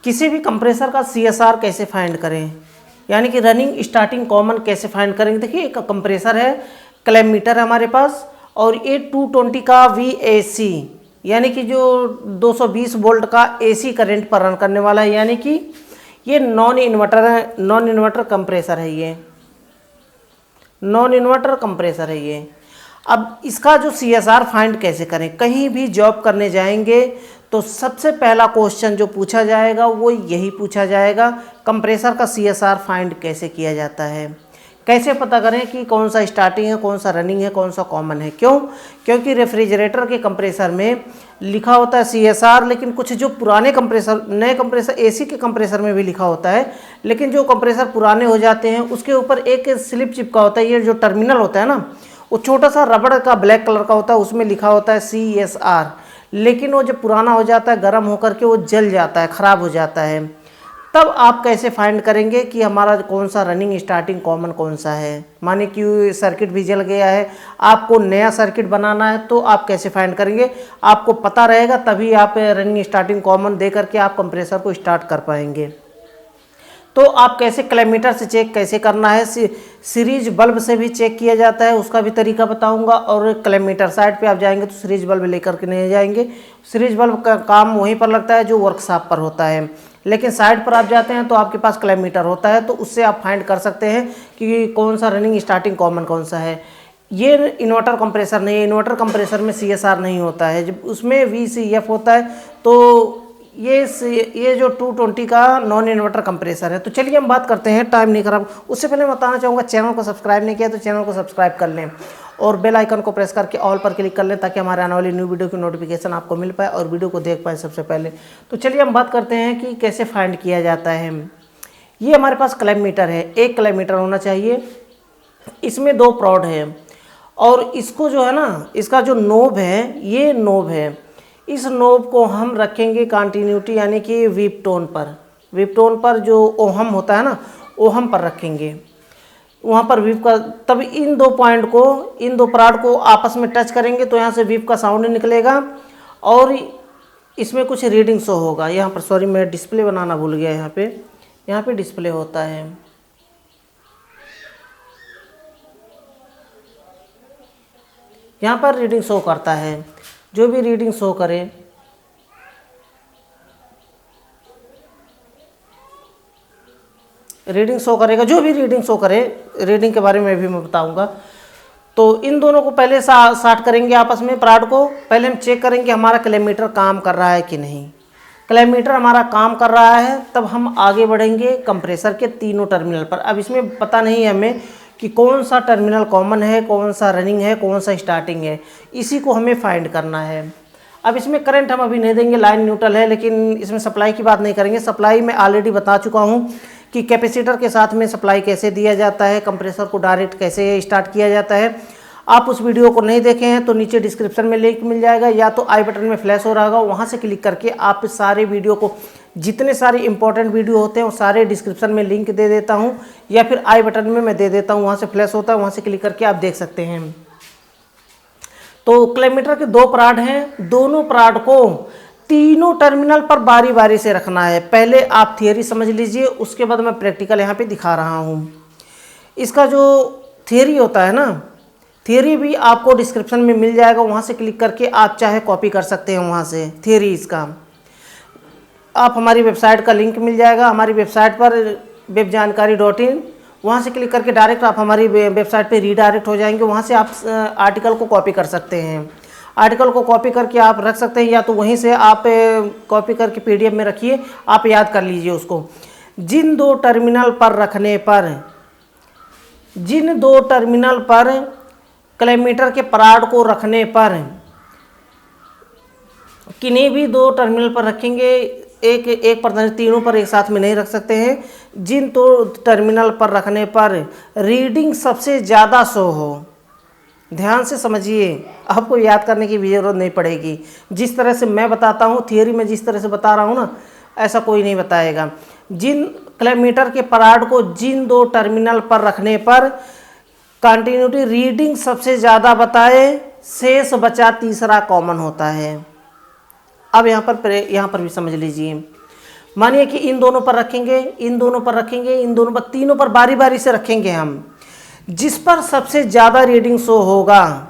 किसी भी कंप्रेसर का CSR कैसे फाइंड करें, यानी कि रनिंग स्टार्टिंग कॉमन कैसे फाइंड करेंगे। देखिए एक कंप्रेसर है, क्लैम मीटर है हमारे पास, और ये 220 का VAC यानी कि जो 220 वोल्ट का AC करंट पर रन करने वाला है, यानी कि ये नॉन इन्वर्टर है, नॉन इन्वर्टर कंप्रेसर है, ये नॉन इन्वर्टर कंप्रेसर है ये। अब इसका जो CSR फाइंड कैसे करें, कहीं भी जॉब करने जाएंगे तो सबसे पहला क्वेश्चन जो पूछा जाएगा वो यही पूछा जाएगा, कंप्रेसर का CSR फाइंड कैसे किया जाता है, कैसे पता करें कि कौन सा स्टार्टिंग है, कौन सा रनिंग है, कौन सा कॉमन है। क्यों? क्योंकि रेफ्रिजरेटर के कंप्रेसर में लिखा होता है CSR, लेकिन कुछ जो पुराने कंप्रेसर, नए कंप्रेसर AC के कंप्रेसर में भी लिखा होता है, लेकिन जो कंप्रेसर पुराने हो जाते हैं उसके ऊपर एक स्लिप चिपका होता है, ये जो टर्मिनल होता है ना, वो छोटा सा रबड़ का ब्लैक कलर का होता है, उसमें लिखा होता है CSR, लेकिन वो जब पुराना हो जाता है गर्म होकर के वो जल जाता है, ख़राब हो जाता है। तब आप कैसे फाइंड करेंगे कि हमारा कौन सा रनिंग स्टार्टिंग कॉमन कौन सा है। माने कि सर्किट भी जल गया है, आपको नया सर्किट बनाना है, तो आप कैसे फाइंड करेंगे, आपको पता रहेगा तभी आप रनिंग स्टार्टिंग कॉमन दे करके आप कंप्रेसर को स्टार्ट कर पाएंगे। तो आप कैसे क्लैमीटर से चेक कैसे करना है, सीरीज बल्ब से भी चेक किया जाता है, उसका भी तरीका बताऊंगा। और क्लैमीटर साइड पे आप जाएंगे तो सीरीज बल्ब लेकर के नहीं जाएंगे, सीरीज बल्ब का काम वहीं पर लगता है जो वर्कशॉप पर होता है, लेकिन साइड पर आप जाते हैं तो आपके पास क्लैमीटर होता है, तो उससे आप फाइंड कर सकते हैं कि कौन सा रनिंग स्टार्टिंग कॉमन कौन सा है। ये इन्वर्टर कंप्रेसर नहीं है, इन्वर्टर कंप्रेसर में CSR नहीं होता है, जब उसमें VCF होता है। तो ये जो 220 का नॉन इन्वर्टर कंप्रेसर है। तो चलिए हम बात करते हैं, टाइम नहीं खराब। उससे पहले मैं बताना चाहूँगा, चैनल को सब्सक्राइब नहीं किया तो चैनल को सब्सक्राइब कर लें और बेल आइकन को प्रेस करके ऑल पर क्लिक कर लें, ताकि हमारे आने वाली न्यू वीडियो की नोटिफिकेशन आपको मिल पाए और वीडियो को देख पाए सबसे पहले। तो चलिए हम बात करते हैं कि कैसे फाइंड किया जाता है। ये हमारे पास क्लैम मीटर है, एक क्लैम मीटर होना चाहिए, इसमें 2 प्रॉड है, और इसको जो है ना, इसका जो नोब है, ये नोब है, इस नोब को हम रखेंगे कंटिन्यूटी यानी कि वीप टोन पर। वीप टोन पर जो ओहम होता है ना, ओहम पर रखेंगे, वहाँ पर वीप का, तब इन 2 पॉइंट को, इन 2 प्राड को आपस में टच करेंगे तो यहाँ से वीप का साउंड निकलेगा और इसमें कुछ रीडिंग शो होगा। यहाँ पर, सॉरी मैं डिस्प्ले बनाना भूल गया, यहाँ पे डिस्प्ले होता है, यहाँ पर रीडिंग शो करता है। जो भी रीडिंग शो करे, रीडिंग शो करेगा, जो भी रीडिंग शो करे, रीडिंग के बारे में भी मैं बताऊंगा। तो इन दोनों को पहले साट करेंगे आपस में, प्राड को पहले हम चेक करेंगे हमारा क्लैमीटर काम कर रहा है कि नहीं। क्लैमीटर हमारा काम कर रहा है, तब हम आगे बढ़ेंगे कंप्रेसर के तीनों टर्मिनल पर। अब इसमें पता नहीं है हमें कि कौन सा टर्मिनल कॉमन है, कौन सा रनिंग है, कौन सा स्टार्टिंग है, इसी को हमें फाइंड करना है। अब इसमें करंट हम अभी नहीं देंगे, लाइन न्यूट्रल है, लेकिन इसमें सप्लाई की बात नहीं करेंगे। सप्लाई मैं ऑलरेडी बता चुका हूँ कि कैपेसिटर के साथ में सप्लाई कैसे दिया जाता है, कंप्रेसर को डायरेक्ट कैसे स्टार्ट किया जाता है। आप उस वीडियो को नहीं देखे हैं तो नीचे डिस्क्रिप्शन में लिंक मिल जाएगा, या तो आई बटन में फ्लैश हो रहा होगा, वहाँ से क्लिक करके आप सारे वीडियो को, जितने सारे इंपॉर्टेंट वीडियो होते हैं वो सारे डिस्क्रिप्शन में लिंक दे देता हूँ, या फिर आई बटन में मैं दे देता हूँ, वहाँ से फ्लैश होता है, वहाँ से क्लिक करके आप देख सकते हैं। तो क्लैमीटर के 2 प्राड हैं, दोनों प्राड को तीनों टर्मिनल पर बारी बारी से रखना है। पहले आप थियरी समझ लीजिए, उसके बाद मैं प्रैक्टिकल यहाँ पे दिखा रहा हूँ। इसका जो थियरी होता है ना, थियरी भी आपको डिस्क्रिप्शन में मिल जाएगा, वहाँ से क्लिक करके आप चाहे कॉपी कर सकते हैं वहाँ से थियरी इसका। आप हमारी वेबसाइट का लिंक मिल जाएगा, हमारी वेबसाइट पर webjankari.in, वहाँ से क्लिक करके डायरेक्ट आप हमारी वेबसाइट पे रीडायरेक्ट हो जाएंगे। वहाँ से आप आर्टिकल को कॉपी कर सकते हैं, आर्टिकल को कॉपी करके आप रख सकते हैं, या तो वहीं से आप कॉपी करके PDF में रखिए, आप याद कर लीजिए उसको। जिन 2 टर्मिनल पर रखने पर, जिन 2 टर्मिनल पर क्लैमीटर के प्राड को रखने पर, किन्हीं भी 2 टर्मिनल पर रखेंगे, एक पर नहीं, तीनों पर एक साथ में नहीं रख सकते हैं। जिन 2 टर्मिनल पर रखने पर रीडिंग सबसे ज़्यादा शो हो, ध्यान से समझिए, आपको याद करने की भी जरूरत नहीं पड़ेगी। जिस तरह से मैं बताता हूँ, थियरी में जिस तरह से बता रहा हूँ ना, ऐसा कोई नहीं बताएगा। जिन क्लैमीटर के प्राड को जिन 2 टर्मिनल पर रखने पर कंटिन्यूटी रीडिंग सबसे ज़्यादा बताए, शेष बचा तीसरा कॉमन होता है। अब यहाँ पर भी समझ लीजिए, मानिए कि इन दोनों पर रखेंगे, इन दोनों पर रखेंगे, इन दोनों पर, तीनों पर बारी बारी से रखेंगे हम। जिस पर सबसे ज़्यादा रीडिंग शो होगा,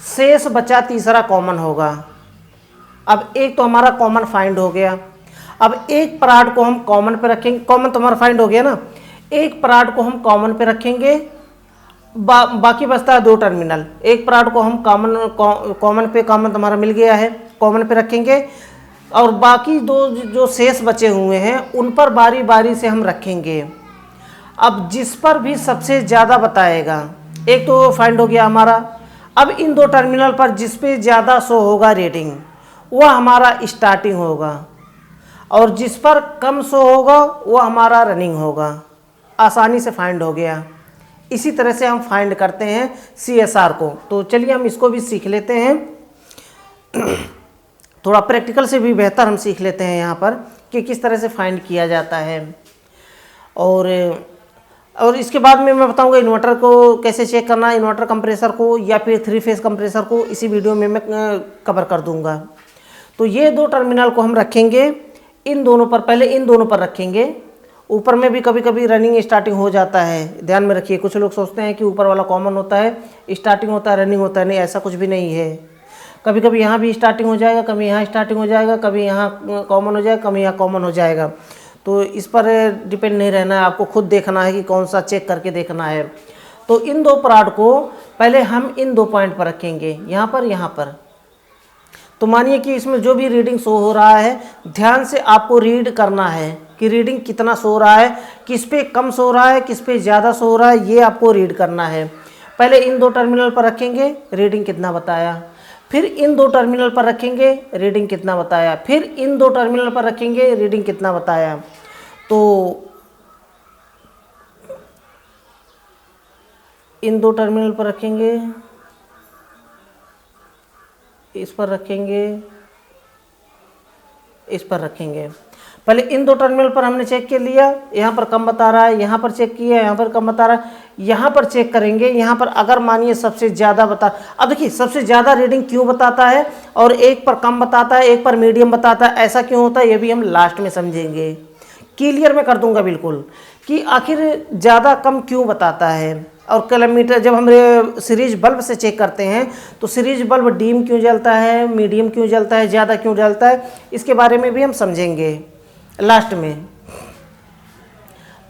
शेष बचा तीसरा कॉमन होगा। अब एक तो हमारा कॉमन फाइंड हो गया। अब एक पराड को हम कॉमन पे रखेंगे, कॉमन तो हमारा फाइंड हो गया ना, एक पराड को हम कॉमन पे रखेंगे, बाकी बचता है दो टर्मिनल। एक पराड को हम कॉमन पे, कॉमन तो हमारा मिल गया है, कॉमन पे रखेंगे, और बाकी दो जो शेष बचे हुए हैं उन पर बारी बारी से हम रखेंगे। अब जिस पर भी सबसे ज़्यादा बताएगा, एक तो फाइंड हो गया हमारा। अब इन दो टर्मिनल पर जिस पे ज़्यादा शो होगा रीडिंग, वह हमारा स्टार्टिंग होगा, और जिस पर कम शो होगा वह हमारा रनिंग होगा। आसानी से फाइंड हो गया। इसी तरह से हम फाइंड करते हैं CSR को। तो चलिए हम इसको भी सीख लेते हैं, थोड़ा प्रैक्टिकल से भी बेहतर हम सीख लेते हैं यहाँ पर कि किस तरह से फाइंड किया जाता है। और इसके बाद में मैं बताऊंगा इन्वर्टर को कैसे चेक करना, इन्वर्टर कंप्रेसर को या फिर 3 फेज कंप्रेसर को, इसी वीडियो में मैं कवर कर दूंगा। तो ये दो टर्मिनल को हम रखेंगे इन दोनों पर, पहले इन दोनों पर रखेंगे। ऊपर में भी कभी कभी रनिंग स्टार्टिंग हो जाता है, ध्यान में रखिए। कुछ लोग सोचते हैं कि ऊपर वाला कॉमन होता है, स्टार्टिंग होता है, रनिंग होता है। नहीं, ऐसा कुछ भी नहीं है। कभी कभी यहाँ भी स्टार्टिंग हो जाएगा, कभी यहाँ स्टार्टिंग हो जाएगा, कभी यहाँ कॉमन हो जाएगा, कभी यहाँ कॉमन हो जाएगा। तो इस पर डिपेंड नहीं रहना है, आपको खुद देखना है कि कौन सा चेक करके देखना है। तो इन दो पराड को पहले हम इन दो पॉइंट पर रखेंगे, यहाँ पर, यहाँ पर। तो मानिए कि इसमें जो भी रीडिंग शो हो रहा है, ध्यान से आपको रीड करना है कि रीडिंग कितना शो हो रहा है, किस पे कम शो हो रहा है, किस पे ज़्यादा शो हो रहा है, ये आपको रीड करना है। पहले इन दो टर्मिनल पर रखेंगे, रीडिंग कितना बताया। फिर इन दो टर्मिनल पर रखेंगे, रीडिंग कितना बताया। फिर इन दो टर्मिनल पर रखेंगे, रीडिंग कितना बताया। तो इन दो टर्मिनल पर रखेंगे, इस पर रखेंगे, इस पर रखेंगे। पहले इन दो टर्मिनल पर हमने चेक कर लिया, यहाँ पर कम बता रहा है, यहाँ पर चेक किया, यहाँ पर कम बता रहा है, यहाँ पर चेक करेंगे। यहाँ पर अगर मानिए सबसे ज़्यादा बता, अब देखिए सबसे ज़्यादा रीडिंग क्यों बताता है और एक पर कम बताता है, एक पर मीडियम बताता है, ऐसा क्यों होता है, ये भी हम लास्ट में समझेंगे। क्लियर मैं कर दूंगा बिल्कुल कि आखिर ज़्यादा कम क्यों बताता है। और किलोमीटर जब हम सीरीज बल्ब से चेक करते हैं तो सीरीज बल्ब डीम क्यों जलता है, मीडियम क्यों जलता है, ज़्यादा क्यों जलता है, इसके बारे में भी हम समझेंगे लास्ट में।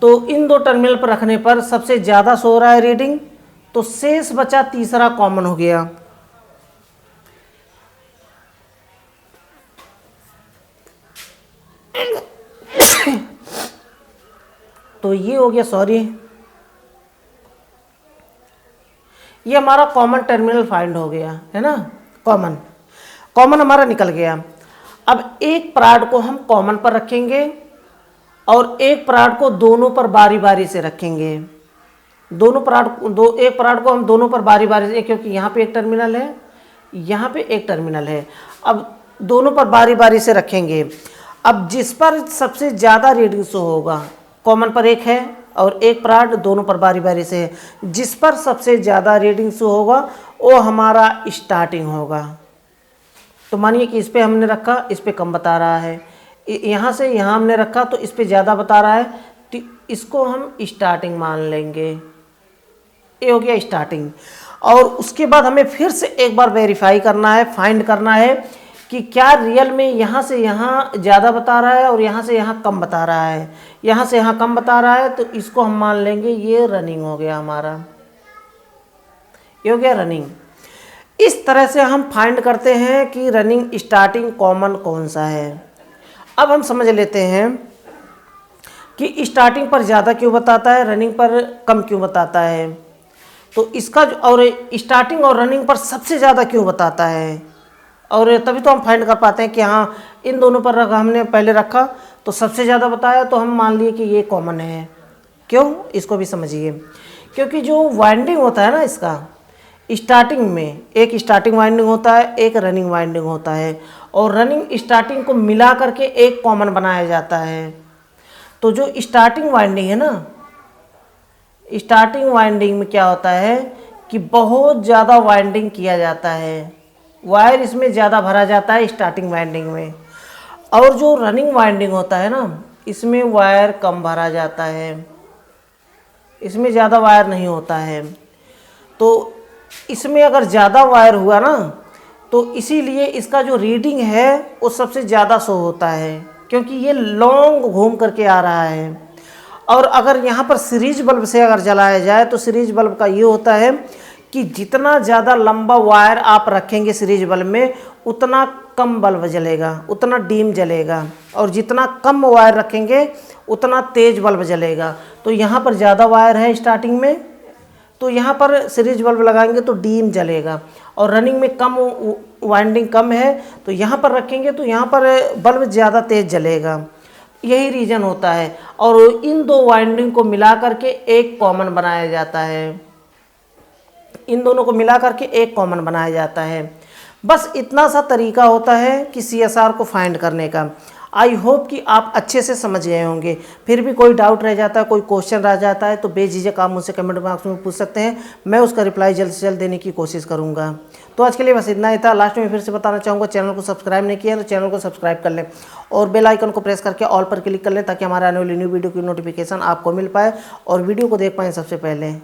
तो इन दो टर्मिनल पर रखने पर सबसे ज़्यादा शो हो रहा है रीडिंग, तो शेष बचा तीसरा कॉमन हो गया। तो ये हो गया, सॉरी, ये हमारा कॉमन टर्मिनल फाइंड हो गया है ना। कॉमन हमारा निकल गया। अब एक पराड को हम कॉमन पर रखेंगे और एक पराड को दोनों पर बारी बारी से रखेंगे। एक पराड को हम दोनों पर बारी बारी से, क्योंकि यहाँ पे एक टर्मिनल है, यहाँ पे एक टर्मिनल है। अब दोनों पर बारी बारी से रखेंगे। अब जिस पर सबसे ज़्यादा रीडिंग शो होगा, कॉमन पर एक है और एक पराड दोनों पर बारी बारी से है, जिस पर सबसे ज़्यादा रीडिंग शो होगा वो हमारा स्टार्टिंग होगा। तो मानिए कि इस पे हमने रखा, इस पे कम बता रहा है, यहाँ से यहाँ हमने रखा तो इस पे ज़्यादा बता रहा है, तो इसको हम स्टार्टिंग मान लेंगे। ये हो गया स्टार्टिंग। और उसके बाद हमें फिर से एक बार वेरीफाई करना है, फाइंड करना है कि क्या रियल में यहाँ से यहाँ ज़्यादा बता रहा है और यहाँ से यहाँ कम बता रहा है। यहाँ से यहाँ कम बता रहा है तो इसको हम मान लेंगे ये रनिंग हो गया हमारा, ये हो गया रनिंग। इस तरह से हम फाइंड करते हैं कि रनिंग स्टार्टिंग कॉमन कौन सा है। अब हम समझ लेते हैं कि स्टार्टिंग पर ज़्यादा क्यों बताता है, रनिंग पर कम क्यों बताता है। तो इसका और स्टार्टिंग और रनिंग पर सबसे ज़्यादा क्यों बताता है, और तभी तो हम फाइंड कर पाते हैं कि हाँ इन दोनों पर हमने पहले रखा तो सबसे ज़्यादा बताया तो हम मान लिए कि ये कॉमन है। क्यों, इसको भी समझिए। क्योंकि जो वाइंडिंग होता है ना इसका, स्टार्टिंग में एक स्टार्टिंग वाइंडिंग होता है, एक रनिंग वाइंडिंग होता है, और रनिंग स्टार्टिंग को मिला करके एक कॉमन बनाया जाता है। तो जो स्टार्टिंग वाइंडिंग है ना, स्टार्टिंग वाइंडिंग में क्या होता है कि बहुत ज़्यादा वाइंडिंग किया जाता है, वायर इसमें ज़्यादा भरा जाता है स्टार्टिंग वाइंडिंग में। और जो रनिंग वाइंडिंग होता है ना, इसमें वायर कम भरा जाता है, इसमें ज़्यादा वायर नहीं होता है। तो इसमें अगर ज़्यादा वायर हुआ ना, तो इसीलिए इसका जो रीडिंग है वो सबसे ज़्यादा शो होता है, क्योंकि ये लॉन्ग घूम करके आ रहा है। और अगर यहाँ पर सीरीज बल्ब से अगर जलाया जाए तो सीरीज बल्ब का ये होता है कि जितना ज़्यादा लंबा वायर आप रखेंगे सीरीज बल्ब में, उतना कम बल्ब जलेगा, उतना डीम जलेगा, और जितना कम वायर रखेंगे उतना तेज बल्ब जलेगा। तो यहाँ पर ज़्यादा वायर है स्टार्टिंग में, तो यहाँ पर सीरीज बल्ब लगाएंगे तो डीम जलेगा, और रनिंग में कम वाइंडिंग कम है तो यहाँ पर रखेंगे तो यहाँ पर बल्ब ज़्यादा तेज जलेगा। यही रीज़न होता है। और इन दो वाइंडिंग को मिला करके एक कॉमन बनाया जाता है, इन दोनों को मिला करके एक कॉमन बनाया जाता है। बस इतना सा तरीका होता है कि CSR को फाइंड करने का। आई होप कि आप अच्छे से समझ गए होंगे। फिर भी कोई डाउट रह जाता है, कोई क्वेश्चन रह जाता है, तो बेझिझक आप मुझसे कमेंट बॉक्स में पूछ सकते हैं, मैं उसका रिप्लाई जल्द से जल्द देने की कोशिश करूंगा। तो आज के लिए बस इतना ही था। लास्ट में फिर से बताना चाहूँगा, चैनल को सब्सक्राइब नहीं किया तो चैनल को सब्सक्राइब कर लें, और बेल आइकन को प्रेस करके ऑल पर क्लिक कर लें, ताकि हमारे आने वाली न्यू वीडियो की नोटिफिकेशन आपको मिल पाए और वीडियो को देख पाएँ सबसे पहले।